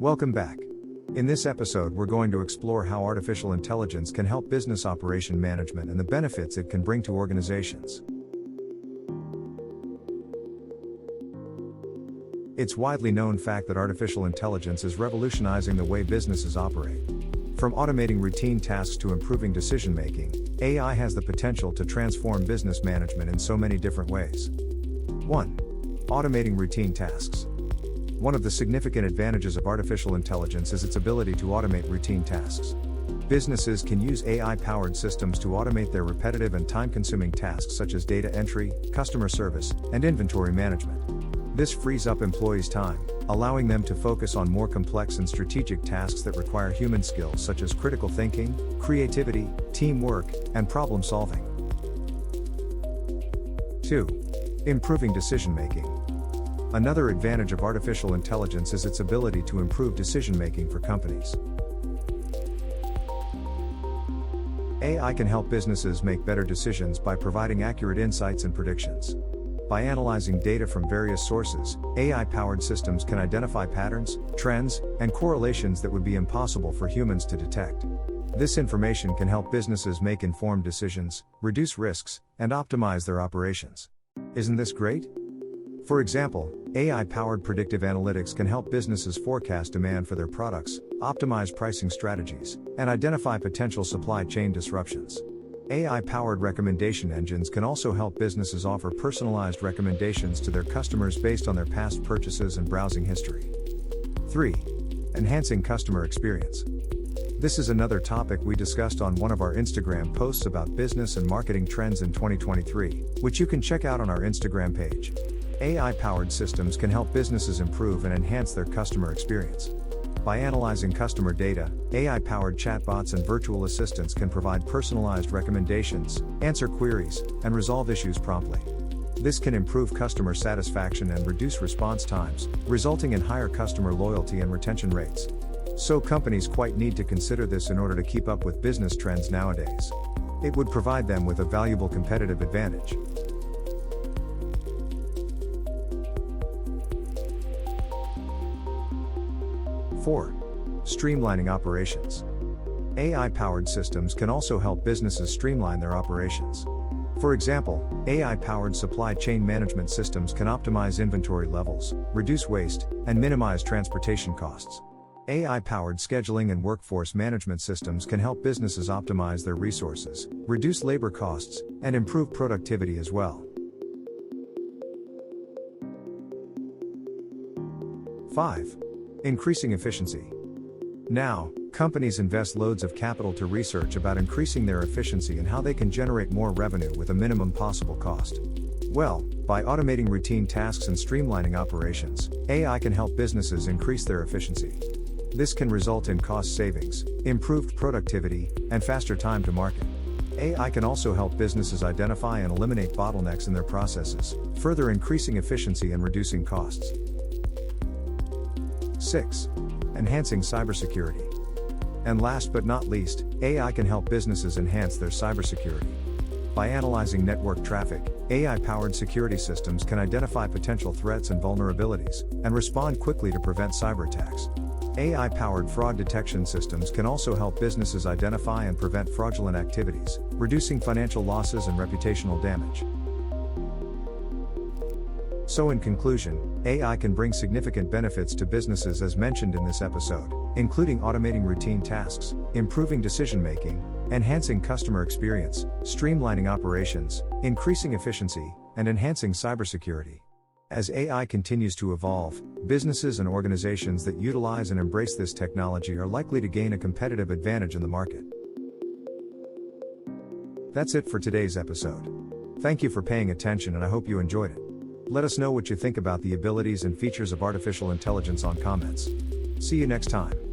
Welcome back. In this episode, we're going to explore how artificial intelligence can help business operation management and the benefits it can bring to organizations. It's widely known fact that artificial intelligence is revolutionizing the way businesses operate. From automating routine tasks to improving decision-making, AI has the potential to transform business management in so many different ways. 1. Automating routine tasks. One of the significant advantages of artificial intelligence is its ability to automate routine tasks. Businesses can use AI-powered systems to automate their repetitive and time-consuming tasks such as data entry, customer service, and inventory management. This frees up employees' time, allowing them to focus on more complex and strategic tasks that require human skills such as critical thinking, creativity, teamwork, and problem-solving. 2. Improving decision-making. Another advantage of artificial intelligence is its ability to improve decision-making for companies. AI can help businesses make better decisions by providing accurate insights and predictions. By analyzing data from various sources, AI-powered systems can identify patterns, trends, and correlations that would be impossible for humans to detect. This information can help businesses make informed decisions, reduce risks, and optimize their operations. Isn't this great? For example, AI-powered predictive analytics can help businesses forecast demand for their products, optimize pricing strategies, and identify potential supply chain disruptions. AI-powered recommendation engines can also help businesses offer personalized recommendations to their customers based on their past purchases and browsing history. 3. Enhancing customer experience. This is another topic we discussed on one of our Instagram posts about business and marketing trends in 2023, which you can check out on our Instagram page. AI-powered systems can help businesses improve and enhance their customer experience. By analyzing customer data, AI-powered chatbots and virtual assistants can provide personalized recommendations, answer queries, and resolve issues promptly. This can improve customer satisfaction and reduce response times, resulting in higher customer loyalty and retention rates. So companies quite need to consider this in order to keep up with business trends nowadays. It would provide them with a valuable competitive advantage. 4. Streamlining operations. AI-powered systems can also help businesses streamline their operations. For example, AI-powered supply chain management systems can optimize inventory levels, reduce waste, and minimize transportation costs. AI-powered scheduling and workforce management systems can help businesses optimize their resources, reduce labor costs, and improve productivity as well. 5. Increasing efficiency. Now, companies invest loads of capital to research about increasing their efficiency and how they can generate more revenue with a minimum possible cost. Well, by automating routine tasks and streamlining operations, AI can help businesses increase their efficiency. This can result in cost savings, improved productivity, and faster time to market. AI can also help businesses identify and eliminate bottlenecks in their processes, further increasing efficiency and reducing costs. 6. Enhancing cybersecurity. And last but not least, AI can help businesses enhance their cybersecurity. By analyzing network traffic, AI-powered security systems can identify potential threats and vulnerabilities, and respond quickly to prevent cyber attacks. AI-powered fraud detection systems can also help businesses identify and prevent fraudulent activities, reducing financial losses and reputational damage. So in conclusion, AI can bring significant benefits to businesses as mentioned in this episode, including automating routine tasks, improving decision-making, enhancing customer experience, streamlining operations, increasing efficiency, and enhancing cybersecurity. As AI continues to evolve, businesses and organizations that utilize and embrace this technology are likely to gain a competitive advantage in the market. That's it for today's episode. Thank you for paying attention and I hope you enjoyed it. Let us know what you think about the abilities and features of artificial intelligence on comments. See you next time.